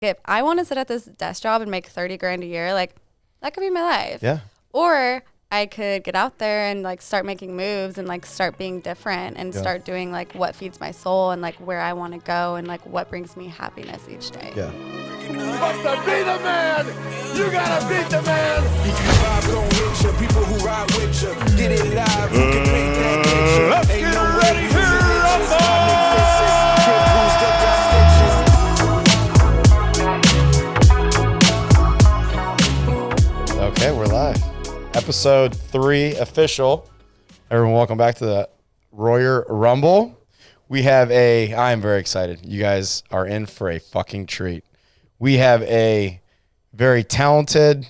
if I want to sit at this desk job and make 30 grand a year, like that could be my life. Yeah. Or I could get out there and like start making moves and like start being different and start doing like what feeds my soul and like where I want to go and like what brings me happiness each day. Yeah. But to be the man, you gotta beat the man. If you vibe, don't hit you. People who ride with you, get it live. You can paint that picture. Let's Ain't get no ready here. Okay, we're live. Episode 3 official. Everyone, welcome back to the Royer Rumble. I'm very excited. You guys are in for a fucking treat. We have a very talented,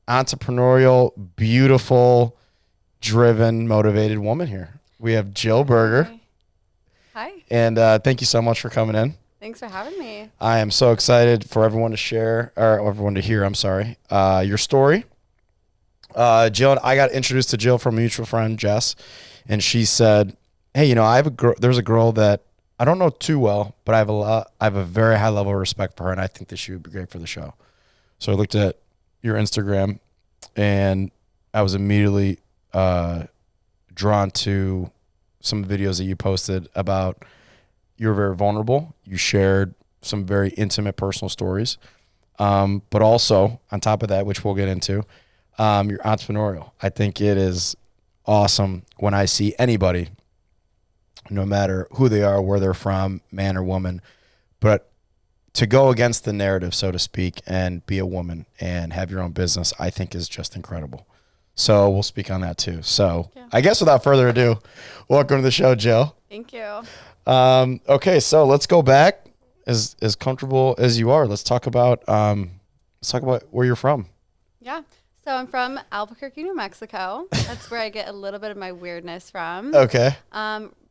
entrepreneurial, beautiful, driven, motivated woman here. We have Jill Berger. Hi. And thank you so much for coming in. Thanks for having me. I am so excited for everyone to share, or everyone to hear, your story. Jill, I got introduced to Jill from a mutual friend, Jess, and she said, hey, you know, there's a girl that I don't know too well, but I have a very high level of respect for her, and I think that she would be great for the show. So I looked at your Instagram, and I was immediately drawn to some videos that you posted about you were very vulnerable. You shared some very intimate personal stories, but also on top of that, which we'll get into, you're entrepreneurial. I think it is awesome when I see anybody, no matter who they are, where they're from, man or woman, but to go against the narrative, so to speak, and be a woman and have your own business, I think is just incredible. So we'll speak on that too. So I guess without further ado, welcome to the show, Jill. Thank you. Okay, so let's go back as comfortable as you are. Let's talk about where you're from. Yeah. So I'm from Albuquerque, New Mexico. That's where I get a little bit of my weirdness from. Okay.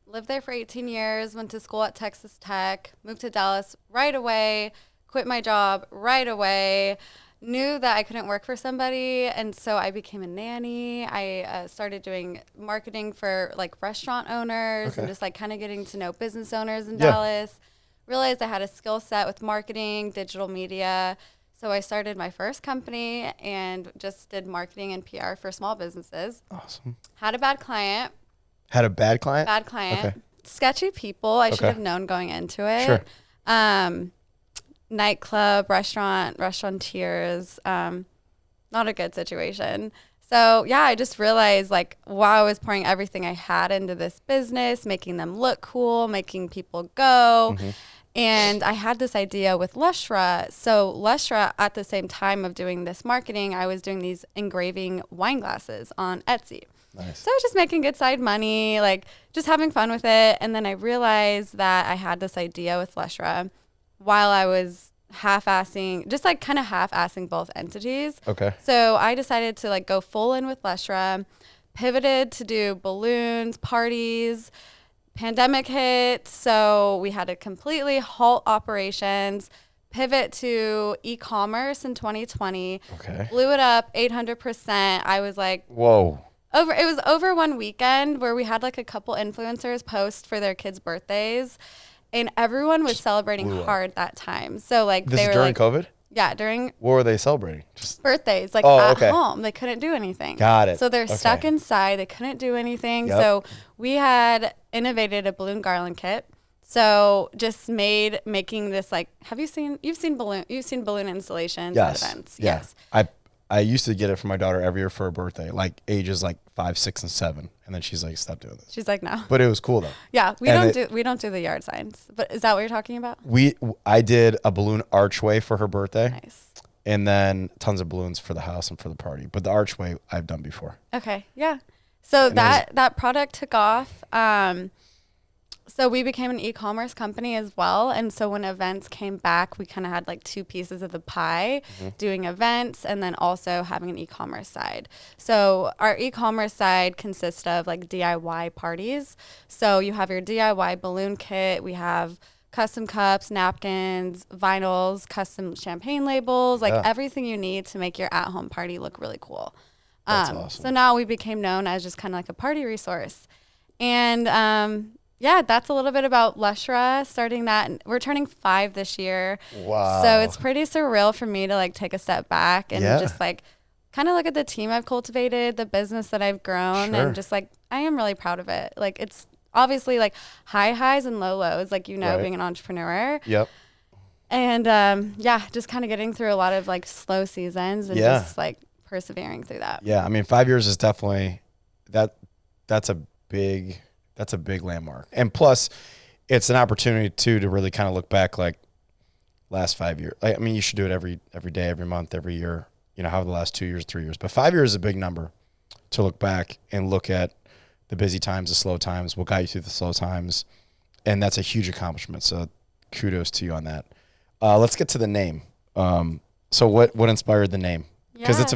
Lived there for 18 years, went to school at Texas Tech, moved to Dallas right away, quit my job right away, knew that I couldn't work for somebody, and so I became a nanny. I started doing marketing for like restaurant owners and just like kind of getting to know business owners in Dallas. Realized I had a skill set with marketing, digital media. So I started my first company and just did marketing and PR for small businesses. Awesome. Had a bad client. Had a bad client? Bad client. Okay. Sketchy people. I should have known going into it. Sure. Nightclub, restaurateurs. Not a good situation. So yeah, I just realized like while I was pouring everything I had into this business, making them look cool, making people go. Mm-hmm. And I had this idea with Lushra. So Lushra, at the same time of doing this marketing, I was doing these engraving wine glasses on Etsy. Nice. So I was just making good side money, like just having fun with it. And then I realized that I had this idea with Lushra while I was half-assing both entities. Okay. So I decided to like go full in with Lushra, pivoted to do balloons, parties. Pandemic hit, so we had to completely halt operations, pivot to e-commerce in 2020. Okay. Blew it up 800%. I was like, whoa. It was over one weekend where we had like a couple influencers post for their kids' birthdays, and everyone was celebrating hard that time. So like this they is were during like, COVID? Yeah, during. What were they celebrating? Just birthdays, like at home. They couldn't do anything. Got it. So they're stuck inside. They couldn't do anything. Yep. So we had innovated a balloon garland kit. So just making this like, you've seen balloon installations at events. Yeah. Yes. I used to get it for my daughter every year for her birthday, like ages like 5, 6, and 7. And then she's like, stop doing this. She's like, no. But it was cool though. Yeah. We don't do the yard signs, but is that what you're talking about? I did a balloon archway for her birthday. Nice. And then tons of balloons for the house and for the party. But the archway I've done before. Okay. Yeah. So that product took off. So we became an e-commerce company as well. And so when events came back, we kind of had like two pieces of the pie, doing events and then also having an e-commerce side. So our e-commerce side consists of like DIY parties. So you have your DIY balloon kit. We have custom cups, napkins, vinyls, custom champagne labels, like everything you need to make your at-home party look really cool. That's awesome. So now we became known as just kind of like a party resource. And Yeah, that's a little bit about Lushra, starting that. We're turning 5 this year. Wow. So it's pretty surreal for me to like take a step back and just like kind of look at the team I've cultivated, the business that I've grown, and just like, I am really proud of it. Like, it's obviously like high highs and low lows, like, you know, being an entrepreneur. Yep. And just kind of getting through a lot of like slow seasons and just like persevering through that. Yeah. I mean, 5 years is definitely that's a big landmark. And plus it's an opportunity too, to really kind of look back, like last 5 years. I mean, you should do it every day, every month, every year, you know, how the last 2 years, 3 years, but 5 years is a big number to look back and look at the busy times, the slow times, what got you through the slow times. And that's a huge accomplishment. So kudos to you on that. Let's get to the name. So what inspired the name? Because it's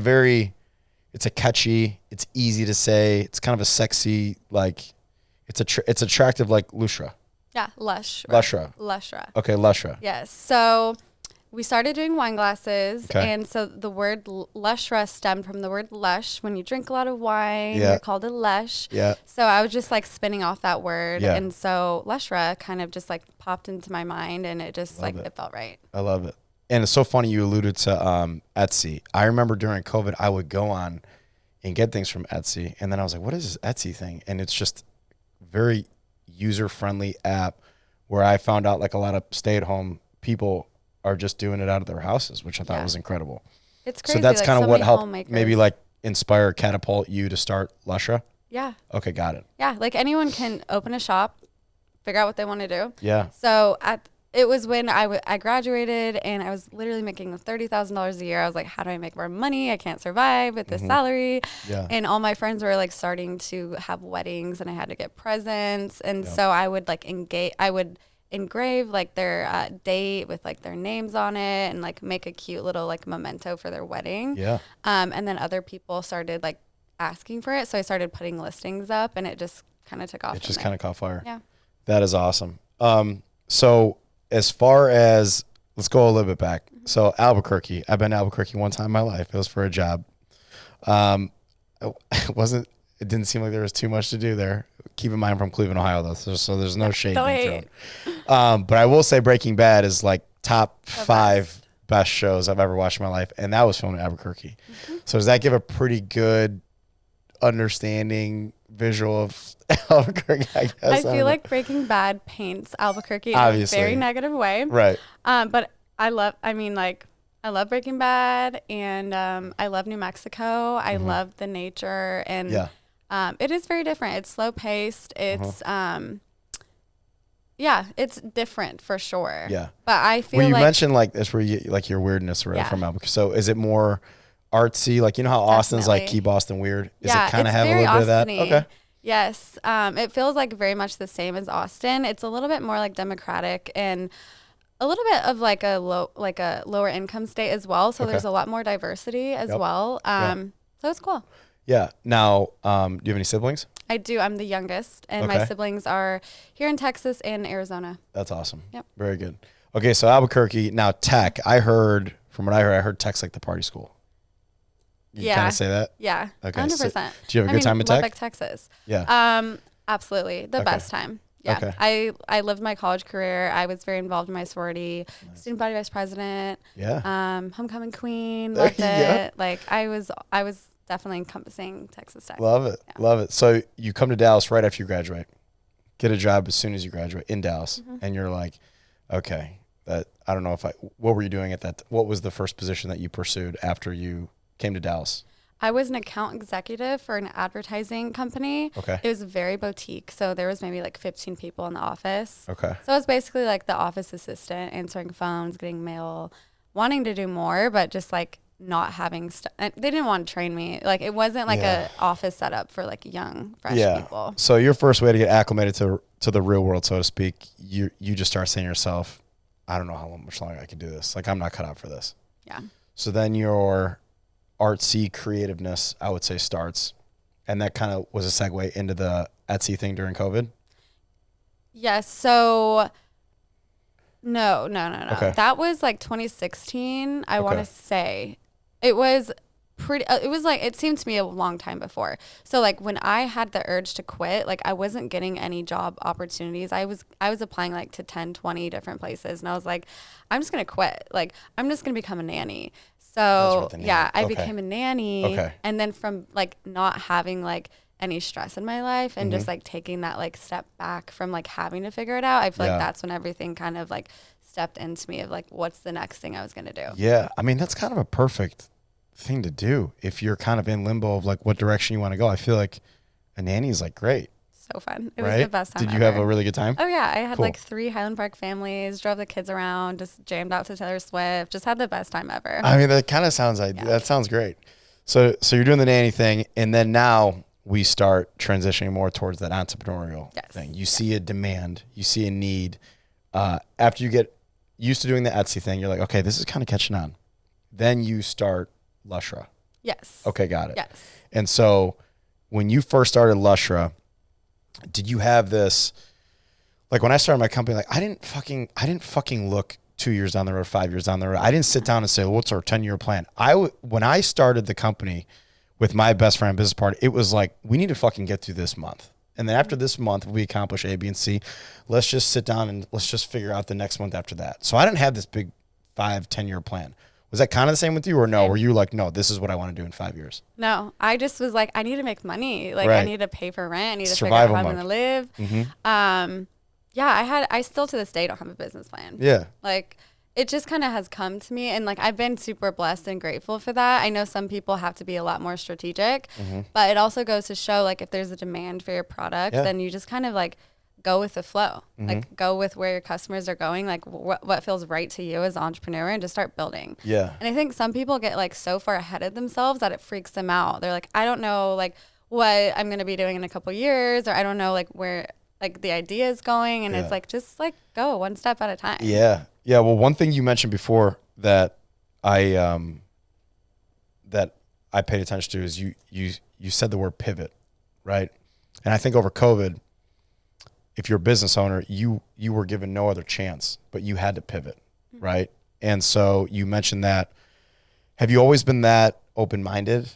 a catchy, it's easy to say. It's kind of a sexy, like it's attractive, like Lushra. Yeah. Lushra. Okay. Lushra. Yes. So we started doing wine glasses. Okay. And so the word Lushra stemmed from the word lush. When you drink a lot of wine, you're called a lush. Yeah. So I was just like spinning off that word. Yeah. And so Lushra kind of just like popped into my mind, and it just it felt right. I love it. And it's so funny you alluded to Etsy. I remember during COVID, I would go on and get things from Etsy. And then I was like, what is this Etsy thing? And it's just very user-friendly app where I found out like a lot of stay-at-home people are just doing it out of their houses, which I thought was incredible. It's crazy. So that's kind of what helped maybe like inspire, catapult you to start Lushra? Yeah. Okay, got it. Yeah, like anyone can open a shop, figure out what they want to do. Yeah. So it was when I graduated, and I was literally making $30,000 a year. I was like, how do I make more money? I can't survive with this salary. Yeah. And all my friends were like starting to have weddings, and I had to get presents. And so I would like engrave like their date with like their names on it, and like make a cute little like memento for their wedding. Yeah. And then other people started like asking for it. So I started putting listings up, and it just kind of took off. It just kind of caught fire. Yeah. That is awesome. So as far as, let's go a little bit back. So Albuquerque, I've been to Albuquerque one time in my life. It was for a job. It didn't seem like there was too much to do there. Keep in mind I'm from Cleveland, Ohio though. So there's no shade being thrown. But I will say Breaking Bad is like top 5 best shows I've ever watched in my life. And that was filmed in Albuquerque. Mm-hmm. So does that give a pretty good understanding visual of Albuquerque, I guess? I feel like Breaking Bad paints Albuquerque in a very negative way. Right. But I love Breaking Bad, and I love New Mexico. I love the nature, and it is very different. It's slow paced. It's it's different for sure. Yeah. But I feel you mentioned like this where you like your weirdness from Albuquerque. So is it more artsy? Like, you know how Austin's like keep Austin weird? Is it kind of have a little bit of that? Okay. Yes. It feels like very much the same as Austin. It's a little bit more like democratic, and a little bit of like a lower income state as well. So there's a lot more diversity as well. So it's cool. Yeah. Now, do you have any siblings? I do. I'm the youngest, and my siblings are here in Texas and Arizona. That's awesome. Yep. Very good. Okay. So Albuquerque, now Tech, I heard Tech's like the party school. You kind of say that? Yeah. Okay. 100%. So, do you have a good time in Tech? Lubbock, Texas. Yeah. Absolutely. The best time. Yeah. Okay. I lived my college career. I was very involved in my sorority, student body vice president. Yeah. Homecoming queen. Loved it. Like I was definitely encompassing Texas Tech. Love it. Yeah. Love it. So you come to Dallas right after you graduate, get a job as soon as you graduate in Dallas. And you're like, okay, I don't know what were you doing at that? What was the first position that you pursued after you came to Dallas? I was an account executive for an advertising company. Okay. It was very boutique. So there was maybe like 15 people in the office. Okay. So it was basically like the office assistant, answering phones, getting mail, wanting to do more, but just like not having they didn't want to train me. Like it wasn't like a office setup for like young, fresh people. So your first way to get acclimated to the real world, so to speak, you just start saying to yourself, I don't know how much longer I can do this. Like I'm not cut out for this. Yeah. So then your artsy creativeness, I would say, starts, and that kind of was a segue into the Etsy thing during COVID. Yes. So no. Okay. That was like 2016. I want to say it was it was like, it seemed to me a long time before. So like when I had the urge to quit, like I wasn't getting any job opportunities. I was applying like to 10, 20 different places. And I was like, I'm just going to quit. Like, I'm just going to become a nanny. So yeah, I became a nanny. Okay. And then from like not having like any stress in my life and just like taking that like step back from like having to figure it out, I feel like that's when everything kind of like stepped into me of like, what's the next thing I was going to do? Yeah. I mean, that's kind of a perfect thing to do if you're kind of in limbo of like what direction you want to go. I feel like a nanny is like great. So fun. It was the best time Did you ever. have a really good time? Oh yeah, I had like 3 Highland Park families, drove the kids around, just jammed out to Taylor Swift, just had the best time ever. I mean, that kind of sounds like that sounds great. So you're doing the nanny thing, and then now we start transitioning more towards that entrepreneurial thing. You see a demand, you see a need. After you get used to doing the Etsy thing, you're like, okay, this is kind of catching on. Then you start Lushra. Yes. Okay, got it. Yes. And so when you first started Lushra, did you have this, like when I started my company, like I didn't fucking look 2 years down the road, 5 years down the road. I didn't sit down and say, well, what's our 10-year plan? When I started the company with my best friend business partner, it was like, we need to fucking get through this month. And then after this month, we accomplish A, B, and C. Let's just sit down and let's just figure out the next month after that. So I didn't have this big 5-10-year plan. Was that kind of the same with you or no? Were you like, no, this is what I want to do in 5 years? No, I just was like, I need to make money. Like I need to pay for rent. I need to Survival figure out how I'm going to live. Mm-hmm. Yeah, I still to this day don't have a business plan. Yeah. Like it just kind of has come to me. And like, I've been super blessed and grateful for that. I know some people have to be a lot more strategic, but it also goes to show like if there's a demand for your product, then you just kind of like go with the flow, like go with where your customers are going, like what feels right to you as an entrepreneur and just start building. Yeah. And I think some people get like so far ahead of themselves that it freaks them out. They're like, I don't know like what I'm going to be doing in a couple years, or I don't know like where like the idea is going. And it's like, just like go one step at a time. Yeah. Yeah. Well, one thing you mentioned before that I paid attention to is you said the word pivot, right? And I think over COVID, if you're a business owner, you were given no other chance, but you had to pivot, right? And so you mentioned that. Have you always been that open-minded?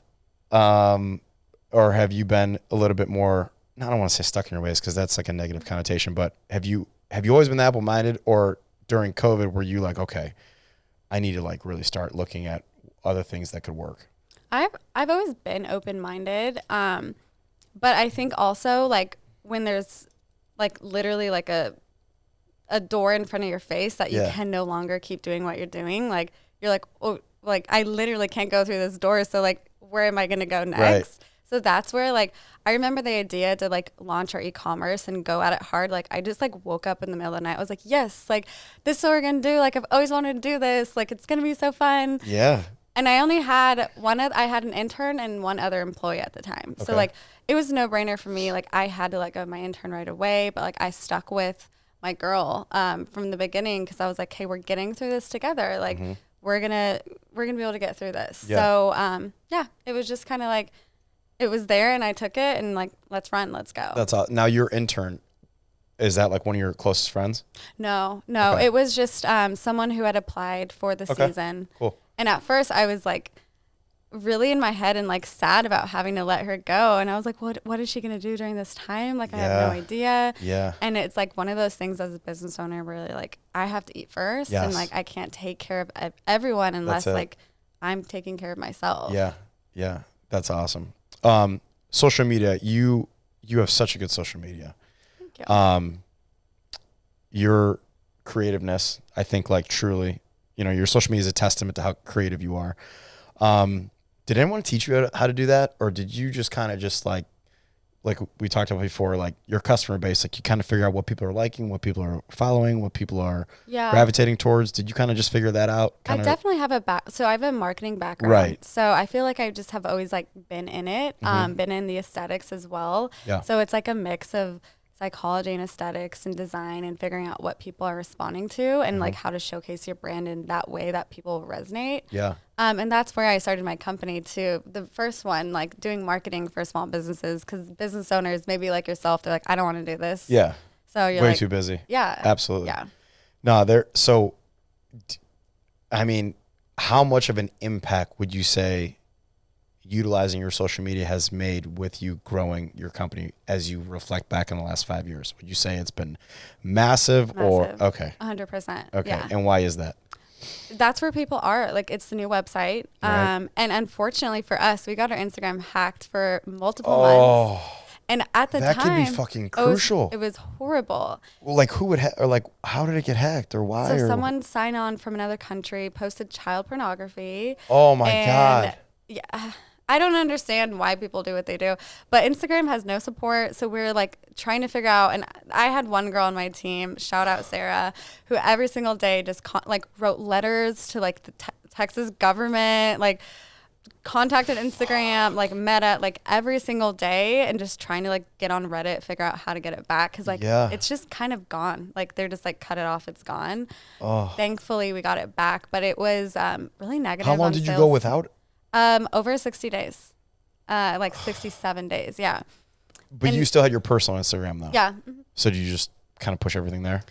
Or have you been a little bit more, I don't want to say stuck in your ways because that's like a negative connotation, but have you always been that open-minded, or during COVID were you like, okay, I need to like really start looking at other things that could work? I've always been open-minded. But I think also like when there's like literally like a door in front of your face that you can no longer keep doing what you're doing. Like you're like, oh, like I literally can't go through this door. So like, where am I going to go next? Right. So that's where like, I remember the idea to like launch our e-commerce and go at it hard. Like I just like woke up in the middle of the night. I was like, yes, like this is what we're going to do. Like I've always wanted to do this. Like it's going to be so fun. Yeah. And I only had I had an intern and one other employee at the time. Okay. So like it was a no-brainer for me. Like I had to let go of my intern right away, but like I stuck with my girl from the beginning because I was like, hey, we're getting through this together. Like we're gonna be able to get through this. Yeah. So it was just kind of like it was there, and I took it, and like let's run, let's go. That's all. Now your intern, is that like one of your closest friends? No, okay. It was just someone who had applied for the season. Cool. And at first I was like really in my head and like sad about having to let her go. And I was like, what is she going to do during this time? Like I have no idea. Yeah. And it's like one of those things as a business owner, really like I have to eat first. Yes. And like, I can't take care of everyone unless like I'm taking care of myself. Yeah. Yeah. That's awesome. Social media, you have such a good social media. Thank you. Your creativeness, I think like truly, your social media is a testament to how creative you are. Did anyone teach you how to do that? Or did you just kind of just like we talked about before, like your customer base, like you kind of figure out what people are liking, what people are following, what people are gravitating towards? Did you kind of just figure that out? I definitely have so I have a marketing background. Right. So I feel like I just have always like been in it, been in the aesthetics as well. Yeah. So it's like a mix of psychology and aesthetics and design and figuring out what people are responding to and like how to showcase your brand in that way that people resonate. Yeah. And that's where I started my company too. The first one, like doing marketing for small businesses, because business owners, maybe like yourself, they're like, I don't want to do this. Yeah. So you're way like, too busy. Yeah. Absolutely. Yeah. No, so, I mean, how much of an impact would you say utilizing your social media has made with you growing your company as you reflect back in the last 5 years? Would you say it's been massive. Or okay? 100%. Okay. Yeah. And why is that? That's where people are. Like, it's the new website. Right. And unfortunately for us, we got our Instagram hacked for multiple months. And at the that time, could be fucking crucial. It was horrible. Well, like who would or like how did it get hacked or why? So or someone signed on from another country, posted child pornography. Oh my God. Yeah. I don't understand why people do what they do, but Instagram has no support. So we're like trying to figure out, and I had one girl on my team, shout out Sarah, who every single day just like wrote letters to like the Texas government, like contacted Instagram, like Meta, like every single day, and just trying to like get on Reddit, figure out how to get it back. Cause like it's just kind of gone. Like they're just like cut it off. It's gone. Thankfully we got it back, but it was really negative. How long did you go without? Over 60 days, like 67 days. Yeah. But you still had your personal Instagram though. Yeah. So did you just kind of push everything there?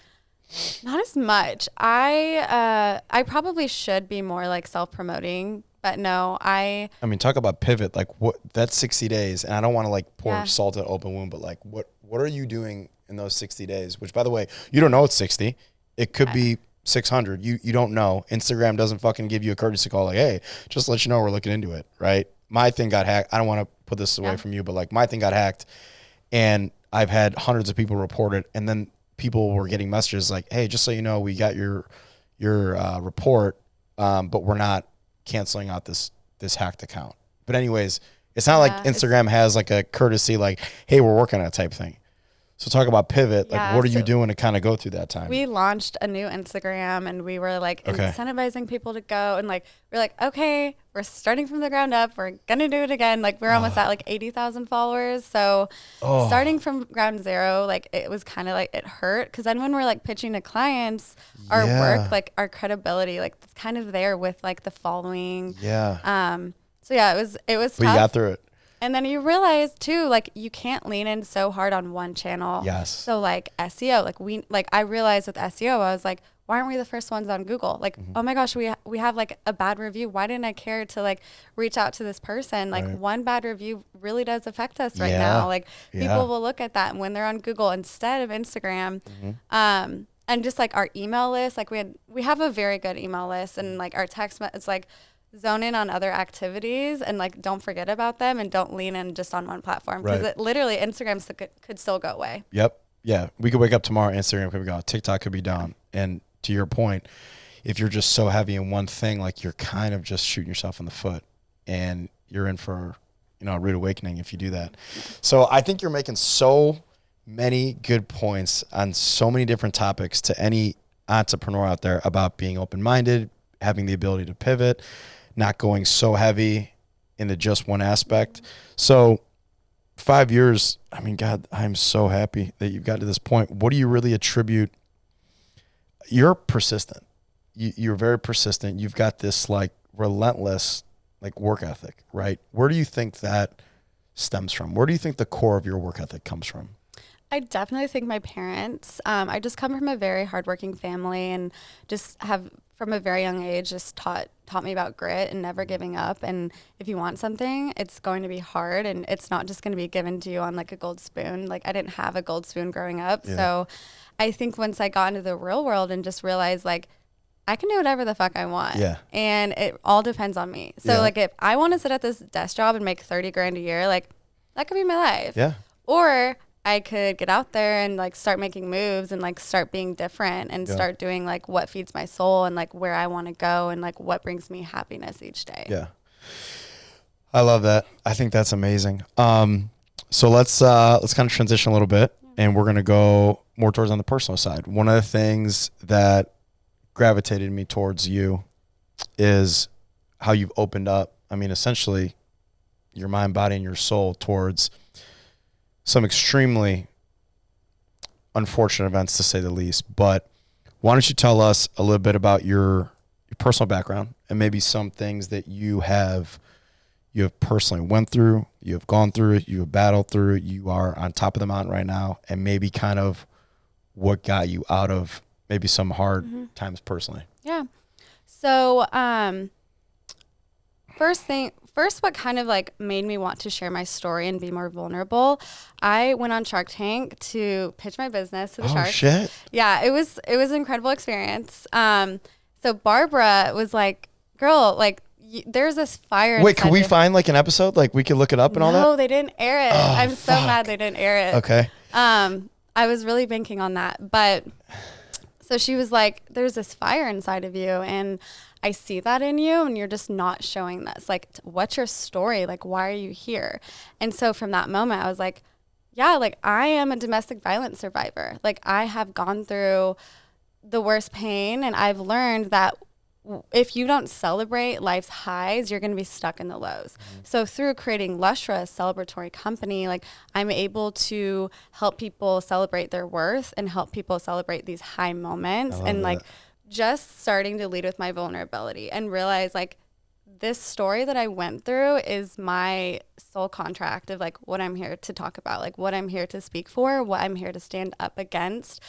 Not as much. I probably should be more like self-promoting, but no, I mean, talk about pivot. Like what? That's 60 days, and I don't want to like pour salt at open wound, but like what are you doing in those 60 days? Which, by the way, you don't know it's 60. It could be 600. You don't know. Instagram doesn't fucking give you a courtesy call like, hey, just to let you know we're looking into it, right? My thing got hacked. I don't want to put this away from you, but like my thing got hacked, and I've had hundreds of people report it, and then people were getting messages like, hey, just so you know, we got your report, but we're not canceling out this hacked account. But anyways, it's not like Instagram has like a courtesy like, hey, we're working on it type thing. So talk about pivot. Like, what are you doing to kind of go through that time? We launched a new Instagram, and we were like incentivizing people to go, and like we're like, okay, we're starting from the ground up. We're gonna do it again. Like we're almost at like 80,000 followers. So starting from ground zero, like it was kind of like it hurt, because then when we're like pitching to clients, our work, like our credibility, like it's kind of there with like the following. Yeah. So yeah, it was tough. But you got through it. And then you realize too, like you can't lean in so hard on one channel. Yes. So like SEO, I realized with SEO, I was like, why aren't we the first ones on Google? Like, oh my gosh, we have like a bad review. Why didn't I care to like reach out to this person? Like one bad review really does affect us right now. Like people will look at that when they're on Google instead of Instagram. And just like our email list, like we have a very good email list, and like our text, it's like, zone in on other activities and like don't forget about them, and don't lean in just on one platform, because it literally Instagram could still go away. Yep. Yeah. We could wake up tomorrow, Instagram could be gone, TikTok could be down. And to your point, if you're just so heavy in one thing, like you're kind of just shooting yourself in the foot, and you're in for, a rude awakening if you do that. So I think you're making so many good points on so many different topics to any entrepreneur out there about being open-minded, having the ability to pivot, not going so heavy into just one aspect. So 5 years, I mean, God, I'm so happy that you've got to this point. What do you really attribute? You're persistent. You're very persistent. You've got this like relentless like work ethic, right? Where do you think that stems from? Where do you think the core of your work ethic comes from? I definitely think my parents. I just come from a very hardworking family, and just have from a very young age just taught me about grit and never giving up. And if you want something, it's going to be hard, and it's not just going to be given to you on like a gold spoon. Like I didn't have a gold spoon growing up. So I think once I got into the real world and just realized like I can do whatever the fuck I want. Yeah. And it all depends on me. So like if I want to sit at this desk job and make 30 grand a year, like that could be my life. Yeah. Or I could get out there and like start making moves and like start being different and start doing like what feeds my soul and like where I want to go and like what brings me happiness each day. Yeah. I love that. I think that's amazing. So let's kind of transition a little bit, and we're going to go more towards on the personal side. One of the things that gravitated me towards you is how you've opened up. I mean, essentially your mind, body, and your soul towards some extremely unfortunate events, to say the least. But why don't you tell us a little bit about your personal background, and maybe some things that you have personally went through, you have gone through it, you have battled through it, you are on top of the mountain right now, and maybe kind of what got you out of maybe some hard times personally. Yeah. So, first, what kind of like made me want to share my story and be more vulnerable, I went on Shark Tank to pitch my business to the sharks. Shit. Yeah, it was an incredible experience. So Barbara was like, girl, like there's this fire. Wait, could we find like an episode? Like we could look it up and all that? No, they didn't air it. Oh, I'm so mad they didn't air it. Okay. I was really banking on that. But so she was like, there's this fire inside of you and I see that in you and you're just not showing this. Like, what's your story? Like, why are you here? And so from that moment, I was like, yeah, like I am a domestic violence survivor. Like I have gone through the worst pain and I've learned that if you don't celebrate life's highs, you're going to be stuck in the lows. So through creating Lushra, a celebratory company, like I'm able to help people celebrate their worth and help people celebrate these high moments and like just starting to lead with my vulnerability and realize like this story that I went through is my soul contract of like what I'm here to talk about, like what I'm here to speak for, what I'm here to stand up against.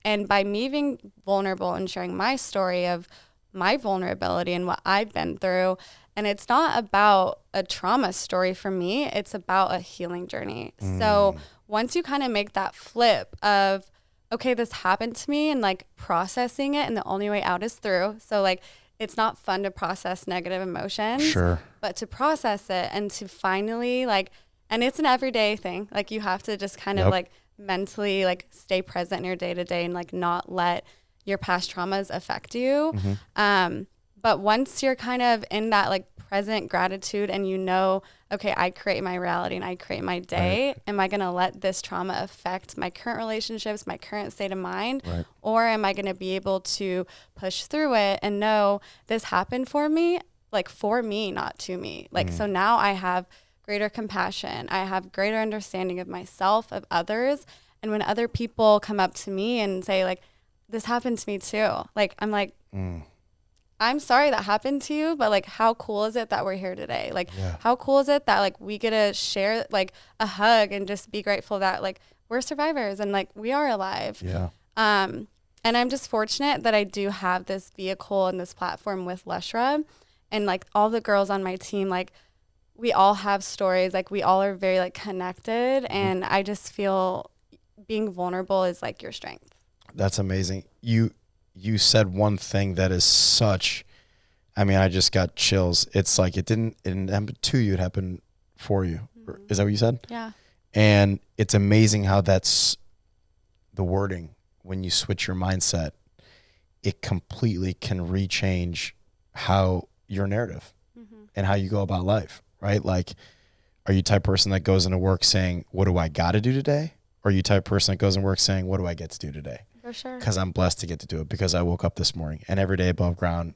And by me being vulnerable and sharing my story of my vulnerability and what I've been through, and it's not about a trauma story for me, it's about a healing journey. So once you kind of make that flip of, okay, this happened to me and like processing it and the only way out is through. So like, it's not fun to process negative emotions, Sure. but to process it and to finally like, and it's an everyday thing. Like you have to just kind of like mentally like stay present in your day to day and like not let your past traumas affect you. But once you're kind of in that like present gratitude and you know, okay, I create my reality and I create my day. Right. Am I going to let this trauma affect my current relationships, my current state of mind? Right. Or am I going to be able to push through it and know this happened for me, like for me, not to me. Like, so now I have greater compassion. I have greater understanding of myself, of others. And when other people come up to me and say like, this happened to me too. Like, I'm like, I'm sorry that happened to you, but like, how cool is it that we're here today? Like, how cool is it that like we get to share like a hug and just be grateful that like we're survivors and like we are alive. Yeah. And I'm just fortunate that I do have this vehicle and this platform with Lushra and like all the girls on my team, like we all have stories, like we all are very like connected. And I just feel being vulnerable is like your strength. That's amazing. You said one thing that is such, I mean, I just got chills. It's like it didn't happen to you, it happened for you. Is that what you said? Yeah. And it's amazing how that's the wording. When you switch your mindset, it completely can rechange how your narrative and how you go about life, right? Like, are you the type of person that goes into work saying, what do I got to do today? Or are you the type of person that goes into work saying, what do I get to do today? For sure. Because I'm blessed to get to do it, because I woke up this morning and every day above ground,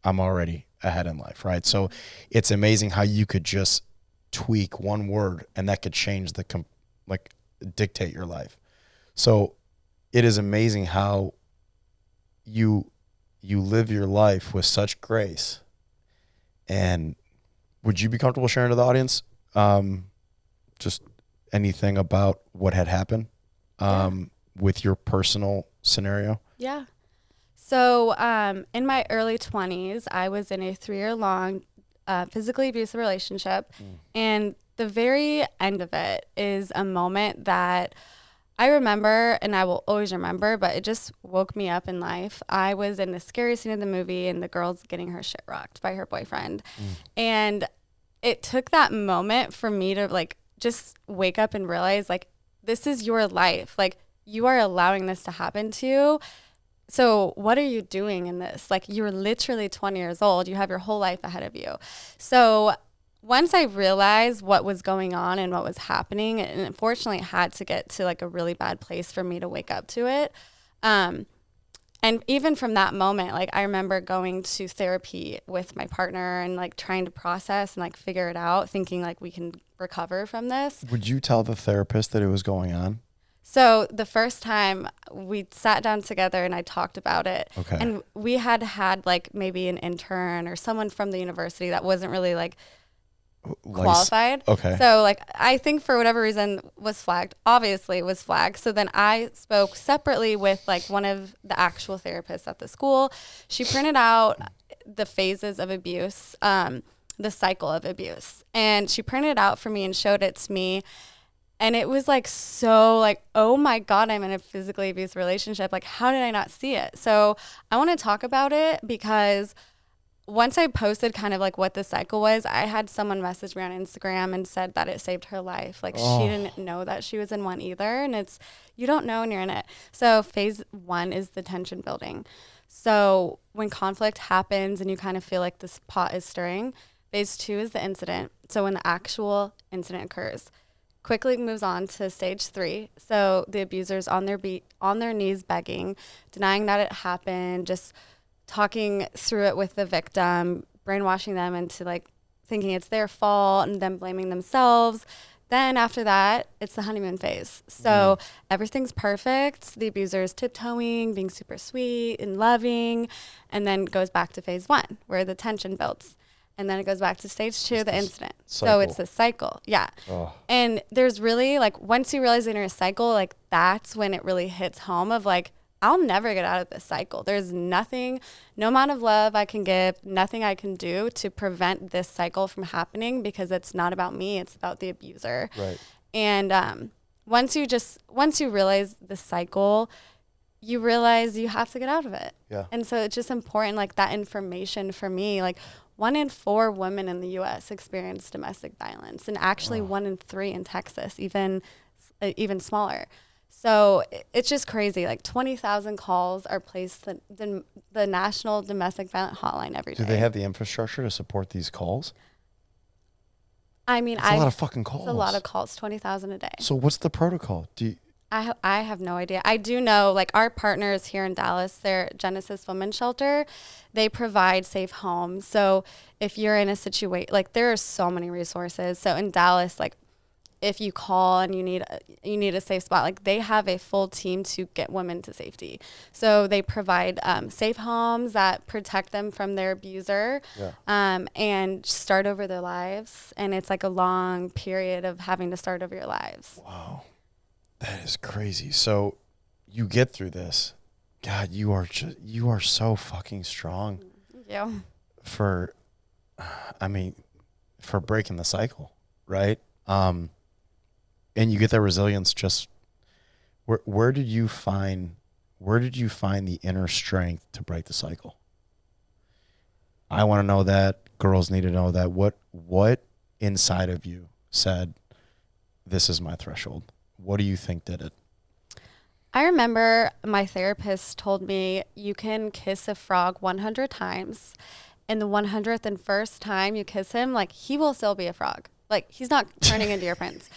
I'm already ahead in life, right? So it's amazing how you could just tweak one word and that could change dictate your life. So it is amazing how you live your life with such grace. And would you be comfortable sharing to the audience just anything about what had happened with your personal scenario? Yeah. So in my early 20s, I was in a 3-year-long physically abusive relationship. And the very end of it is a moment that I remember, and I will always remember, but it just woke me up in life. I was in the scary scene of the movie and the girl's getting her shit rocked by her boyfriend. And it took that moment for me to like just wake up and realize like, this is your life. Like, you are allowing this to happen to you. So what are you doing in this? Like, you're literally 20 years old. You have your whole life ahead of you. So once I realized what was going on and what was happening, and unfortunately it had to get to like a really bad place for me to wake up to it. And even from that moment, like I remember going to therapy with my partner and like trying to process and like figure it out, thinking like we can recover from this. Would you tell the therapist that it was going on? So the first time we sat down together and I talked about it, and we had like maybe an intern or someone from the university that wasn't really like qualified. So like, I think for whatever reason was flagged. Obviously it was flagged. So then I spoke separately with like one of the actual therapists at the school. She printed out the phases of abuse. the cycle of abuse. And she printed it out for me and showed it to me. And it was like, so like, oh my God, I'm in a physically abusive relationship. Like, how did I not see it? So I want to talk about it because once I posted kind of like what the cycle was, I had someone message me on Instagram and said that it saved her life. Like she didn't know that she was in one either. And it's, you don't know when you're in it. So phase 1 is the tension building. So when conflict happens and you kind of feel like this pot is stirring, phase 2 is the incident. So when the actual incident occurs, quickly moves on to stage 3. So the abuser's on their knees begging, denying that it happened, just talking through it with the victim, brainwashing them into like thinking it's their fault and then blaming themselves. Then after that, it's the honeymoon phase. So everything's perfect. The abuser is tiptoeing, being super sweet and loving, and then goes back to phase 1 where the tension builds. And then it goes back to stage 2, the incident. Cycle. So it's the cycle. Yeah. Oh. And there's really like, once you realize you're in a cycle, like that's when it really hits home of like, I'll never get out of this cycle. There's nothing, no amount of love I can give, nothing I can do to prevent this cycle from happening because it's not about me. It's about the abuser. Right. And once you realize the cycle, you realize you have to get out of it. Yeah. And so it's just important, like that information for me, like 1 in 4 women in the U.S. experience domestic violence, and actually 1 in 3 in Texas, even smaller. So it's just crazy. Like 20,000 calls are placed the National Domestic Violence Hotline every day. Do they have the infrastructure to support these calls? I mean, a lot of fucking calls. It's a lot of calls, 20,000 a day. So what's the protocol? I have no idea. I do know, like, our partners here in Dallas, they're Genesis Women's Shelter. They provide safe homes. So if you're in a situation, like, there are so many resources. So in Dallas, like, if you call and you need a safe spot, like, they have a full team to get women to safety. So they provide safe homes that protect them from their abuser, and start over their lives. And it's like a long period of having to start over your lives. Wow. That is crazy. So you get through this. God, you are so fucking strong. Thank you. For breaking the cycle, right? And you get that resilience just where did you find the inner strength to break the cycle? I want to know that. Girls need to know that. What inside of you said, this is my threshold? What do you think did it? I remember my therapist told me you can kiss a frog 100 times, and the 101st time you kiss him, like, he will still be a frog. Like, he's not turning into your prince.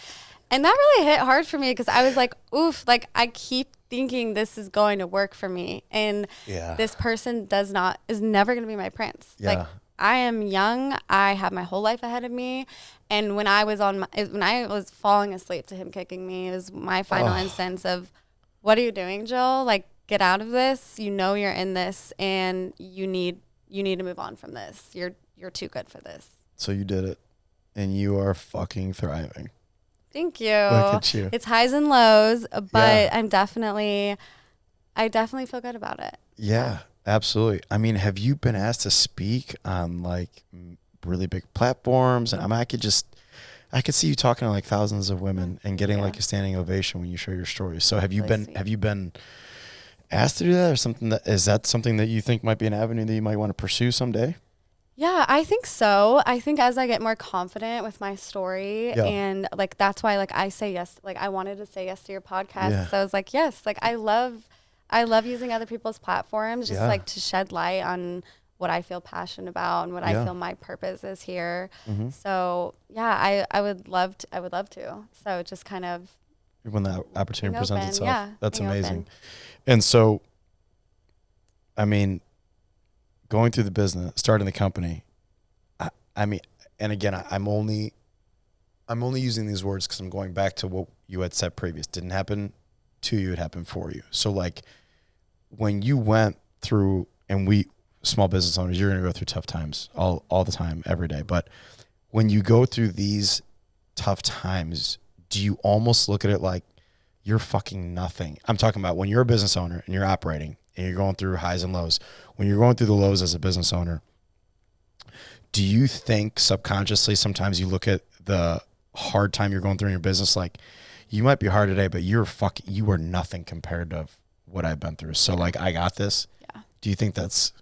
And that really hit hard for me because I was like, oof, like, I keep thinking this is going to work for me. And this person is never going to be my prince. Yeah. Like, I am young. I have my whole life ahead of me. And when I was falling asleep to him kicking me, it was my final instance of, what are you doing, Jill? Like, get out of this. You know you're in this, and you need to move on from this. You're too good for this. So you did it, and you are fucking thriving. Thank you. Look at you. It's highs and lows, but I definitely feel good about it. Yeah. Absolutely. I mean, have you been asked to speak on like really big platforms? And I mean, I could see you talking to like thousands of women and getting like a standing ovation when you share your story. So have you been asked to do that, or is that something that you think might be an avenue that you might want to pursue someday? Yeah, I think so. I think as I get more confident with my story, and like, that's why, like, I say yes. Like, I wanted to say yes to your podcast. Yeah. So I was like, yes, like, I love using other people's platforms just like to shed light on what I feel passionate about and what I feel my purpose is here. Mm-hmm. So yeah, I would love to. So just kind of when that opportunity presents itself, that's amazing. Open. And so, I mean, going through the business, starting the company, I mean, and again, I'm only using these words because I'm going back to what you had said previous. Didn't happen to you, it happened for you. So like, when you went through, and we small business owners, you're going to go through tough times all the time, every day. But when you go through these tough times, do you almost look at it like you're fucking nothing? I'm talking about when you're a business owner and you're operating and you're going through highs and lows. When you're going through the lows as a business owner, do you think subconsciously sometimes you look at the hard time you're going through in your business, like you might be hard today, but you are nothing compared to what I've been through. So like, I got this. Yeah. Do you think that's?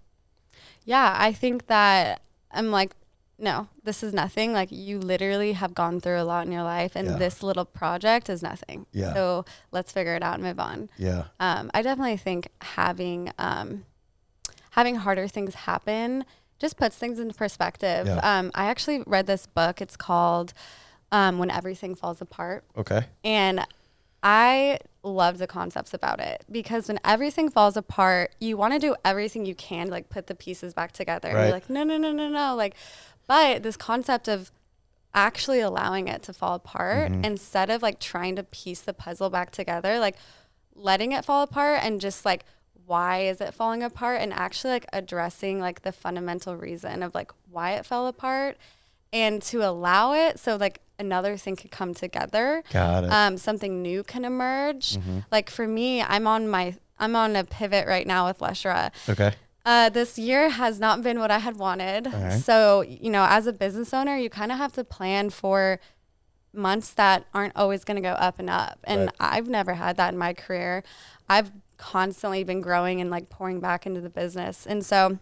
Yeah, I think that I'm like, no, this is nothing. Like you literally have gone through a lot in your life, and this little project is nothing. Yeah. So let's figure it out and move on. Yeah. I definitely think having harder things happen just puts things into perspective. Yeah. I actually read this book. It's called When Everything Falls Apart. Okay. And I love the concepts about it, because when everything falls apart, you want to do everything you can to like put the pieces back together. Right. And you're like, no. Like, but this concept of actually allowing it to fall apart instead of like trying to piece the puzzle back together, like letting it fall apart and just like, why is it falling apart, and actually like addressing like the fundamental reason of like why it fell apart, and to allow it so like another thing could come together. Got it. Something new can emerge. Like for me, I'm on a pivot right now with Lushra. Okay. This year has not been what I had wanted. right. So, you know, as a business owner, you kind of have to plan for months that aren't always going to go up and up. And Right. I've never had that in my career. I've constantly been growing and like pouring back into the business. And so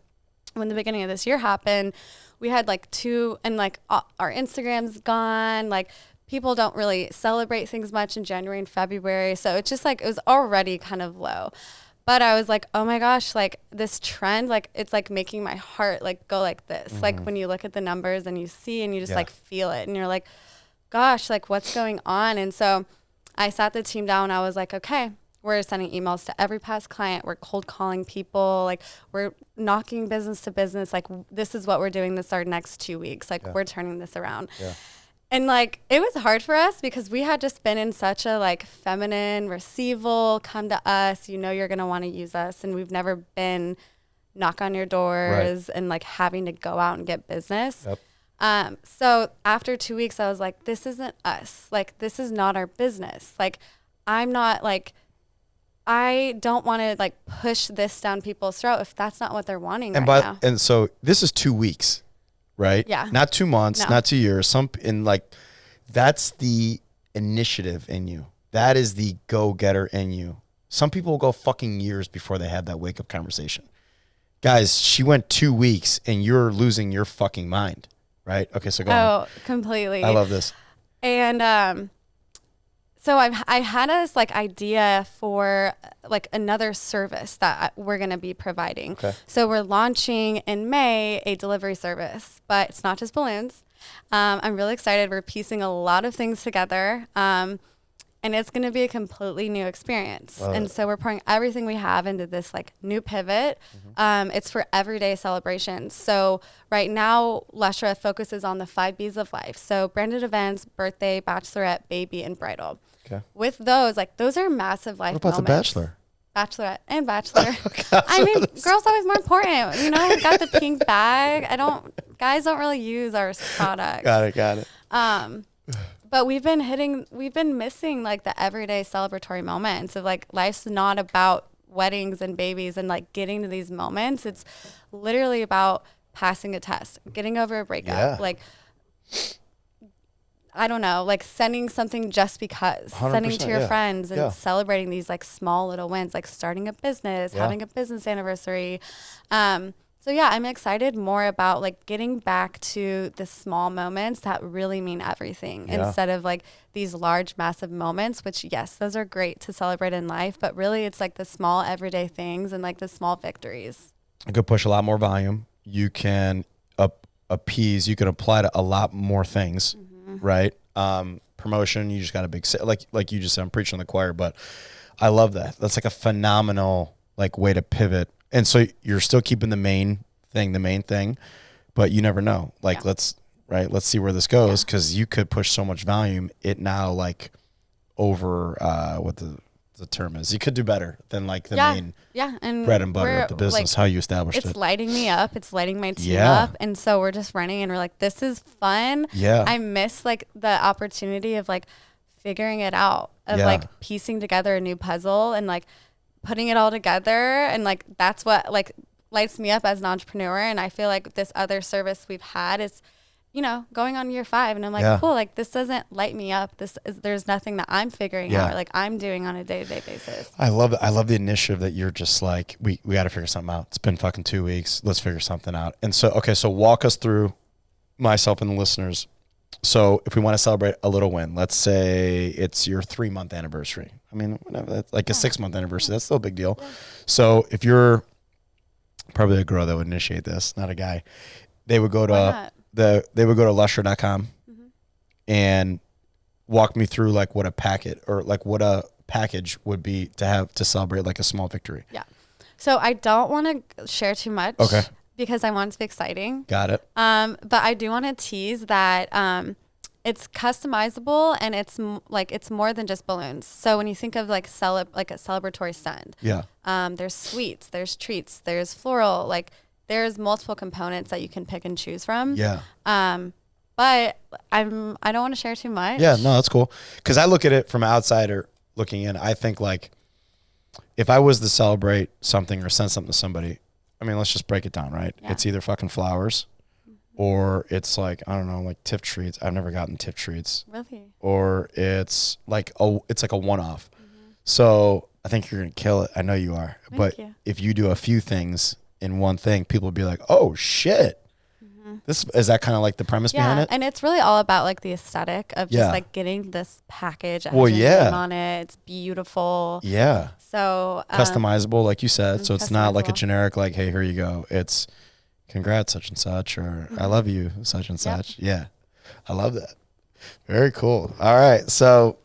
when the beginning of this year happened, we had like our Instagram's gone. Like people don't really celebrate things much in January and February. So it's just like, it was already kind of low. But I was like, oh my gosh, like this trend, like it's like making my heart like go like this. Like when you look at the numbers and you see and you just like feel it and you're like, gosh, like what's going on? And so I sat the team down. I was like, okay, we're sending emails to every past client. We're cold calling people. Like we're knocking business to business. Like this is what we're doing this our next 2 weeks. Like we're turning this around. Yeah. And like, it was hard for us because we had just been in such a like feminine, receival, come to us, you know, you're going to want to use us. And we've never been knock on your doors and like having to go out and get business. Yep. So after 2 weeks, I was like, this isn't us. Like, this is not our business. Like, I'm not like, I don't want to like push this down people's throat if that's not what they're wanting now. And so this is 2 weeks. Right? Yeah. Not 2 months, not 2 years. That's the initiative in you. That is the go-getter in you. Some people will go fucking years before they have that wake-up conversation. Guys, she went 2 weeks and you're losing your fucking mind. Right? Okay, so go on. Oh, completely. I love this. And so I had this like idea for like another service that we're going to be providing. Okay. So we're launching in May a delivery service, but it's not just balloons. I'm really excited. We're piecing a lot of things together. And it's going to be a completely new experience. And so we're pouring everything we have into this like new pivot. It's for everyday celebrations. So right now, Lushra focuses on the 5 B's of life. So branded events, birthday, bachelorette, baby, and bridal. Okay. With those, like those are massive life moments. What about the bachelor? Bachelorette and bachelor. I mean, girls always more important. You know, we got the pink bag. Guys don't really use our products. Got it. But we've been missing like the everyday celebratory moments of like, life's not about weddings and babies and like getting to these moments. It's literally about passing a test, getting over a breakup, like, I don't know, like sending something just because, sending to your friends and celebrating these like small little wins, like starting a business, having a business anniversary. So yeah, I'm excited more about like getting back to the small moments that really mean everything instead of like these large, massive moments, which yes, those are great to celebrate in life, but really it's like the small everyday things and like the small victories. You could push a lot more volume. You can appease, you can apply to a lot more things. Right. Promotion, you just got a big, like you just said, I'm preaching to the choir, but I love that. That's like a phenomenal like way to pivot. And so you're still keeping the main thing, but you never know. Like, let's see where this goes. Cause you could push so much volume. It now like over, what the term is, you could do better than like the main and bread and butter of the business, like, how you established it. It's lighting me up. It's lighting my team up. And so we're just running and we're like, this is fun. Yeah. I miss like the opportunity of like figuring it out, of like piecing together a new puzzle and like putting it all together. And like, that's what like lights me up as an entrepreneur. And I feel like this other service we've had is, you know, going on year 5. And I'm like, cool, like this doesn't light me up. There's nothing that I'm figuring out or like I'm doing on a day-to-day basis. I love it. I love the initiative that you're just like, we got to figure something out. It's been fucking 2 weeks. Let's figure something out. And so, okay, so walk us through, myself and the listeners. So if we want to celebrate a little win, let's say it's your 3-month anniversary. I mean, whatever, that's like a 6-month anniversary. That's still a big deal. Yeah. So if you're probably a girl that would initiate this, not a guy, they would go to Lushra.com and walk me through like what a packet or like what a package would be to have to celebrate like a small victory. Yeah. So I don't want to share too much. Okay. Because I want it to be exciting. Got it. But I do want to tease that it's customizable and it's more than just balloons. So when you think of like a celebratory send, there's sweets, there's treats, there's floral, like there's multiple components that you can pick and choose from. Yeah. But I don't want to share too much. Yeah, no, that's cool. Because I look at it from an outsider looking in. I think like if I was to celebrate something or send something to somebody, I mean, let's just break it down, right? Yeah. It's either fucking flowers or it's like, I don't know, like tip treats. I've never gotten tip treats. Really? Or it's like a one-off. So I think you're going to kill it. I know you are. But if you do a few things in one thing, people will be like, oh, shit. Is that kind of like the premise behind it? And it's really all about like the aesthetic of just like getting this package. Well, on it. It's beautiful. Yeah. So customizable, like you said. So it's not like a generic, like, hey, here you go. It's congrats, such and such, or I love you, such and such. Yeah. I love that. Very cool. All right. So,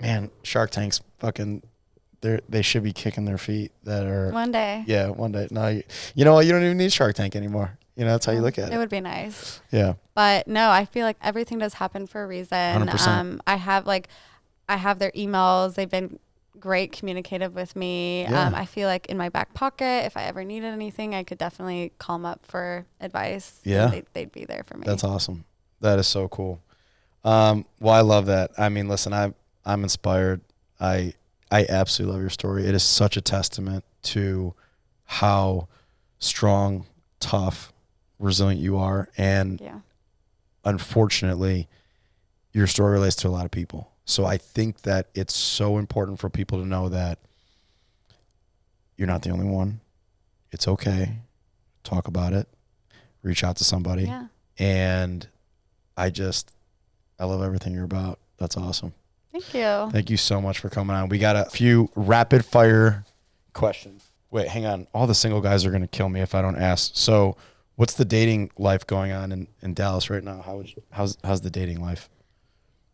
man, Shark Tank's fucking, they should be kicking their feet that are. One day. Yeah, one day. No, you know what? You don't even need Shark Tank anymore. You know, that's how you look at it. It would be nice. Yeah. But no, I feel like everything does happen for a reason. 100%. I have their emails. They've been great communicative with me. Yeah. I feel like in my back pocket, if I ever needed anything, I could definitely call them up for advice. Yeah. They'd be there for me. That's awesome. That is so cool. Well, I love that. I mean, listen, I'm inspired. I absolutely love your story. It is such a testament to how strong, tough, resilient you are, and unfortunately your story relates to a lot of people. So I think that it's so important for people to know that you're not the only one. It's okay. Talk about it. Reach out to somebody. Yeah. And I love everything you're about. That's awesome. Thank you. Thank you so much for coming on. We got a few rapid fire questions. Wait, hang on. All the single guys are going to kill me if I don't ask. So what's the dating life going on in Dallas right now? How's the dating life?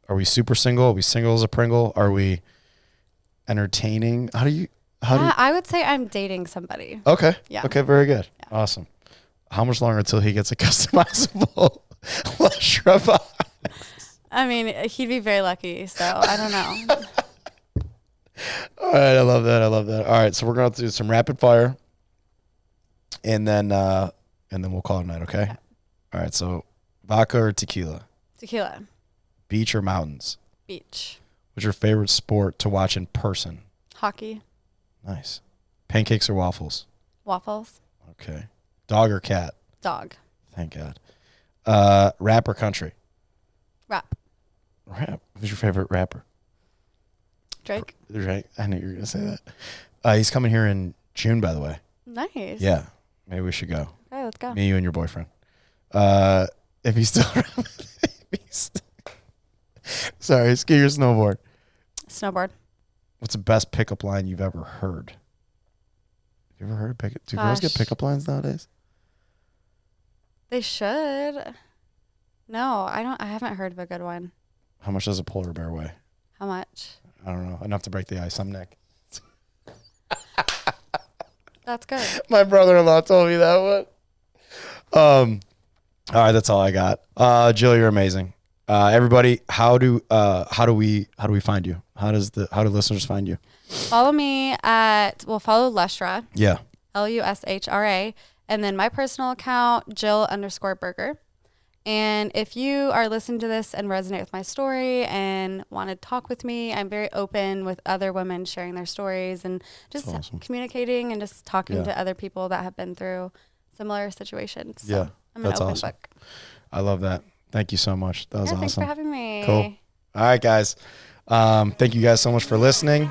Are we super single? Are we single as a Pringle? Are we entertaining? I would say I'm dating somebody. Okay. Yeah. Okay, very good. Yeah. Awesome. How much longer until he gets a customizable Lushra box? I mean, he'd be very lucky, so I don't know. All right, I love that. All right, so we're going to do some rapid fire, and then we'll call it a night, okay? Yeah. All right, so vodka or tequila? Tequila. Beach or mountains? Beach. What's your favorite sport to watch in person? Hockey. Nice. Pancakes or waffles? Waffles. Okay. Dog or cat? Dog. Thank God. Rap or country? Rap. Who's your favorite rapper? Drake. Drake. I knew you were going to say that. He's coming here in June, by the way. Nice. Yeah. Maybe we should go. Okay, let's go. Me, you, and your boyfriend. If he's still around. Sorry, ski or snowboard? Snowboard. What's the best pickup line you've ever heard? Have you ever heard pickup? Do girls get pickup lines nowadays? They should. No, I haven't heard of a good one. How much does a polar bear weigh? How much? I don't know. Enough to break the ice. I'm Nick. That's good. My brother-in-law told me that one. All right, that's all I got. Jill, you're amazing. Everybody, how do we find you? How do listeners find you? Follow me follow Lushra. Yeah. Lushra, and then my personal account, Jill_Berger. And if you are listening to this and resonate with my story and want to talk with me, I'm very open with other women sharing their stories and just communicating and just talking to other people that have been through similar situations. So I'm an open book. I love that. Thank you so much. That was awesome. Thanks for having me. Cool. All right, guys. Thank you guys so much for listening.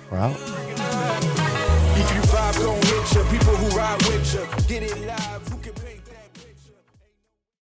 We're out. If you vibe, gon' hit ya. People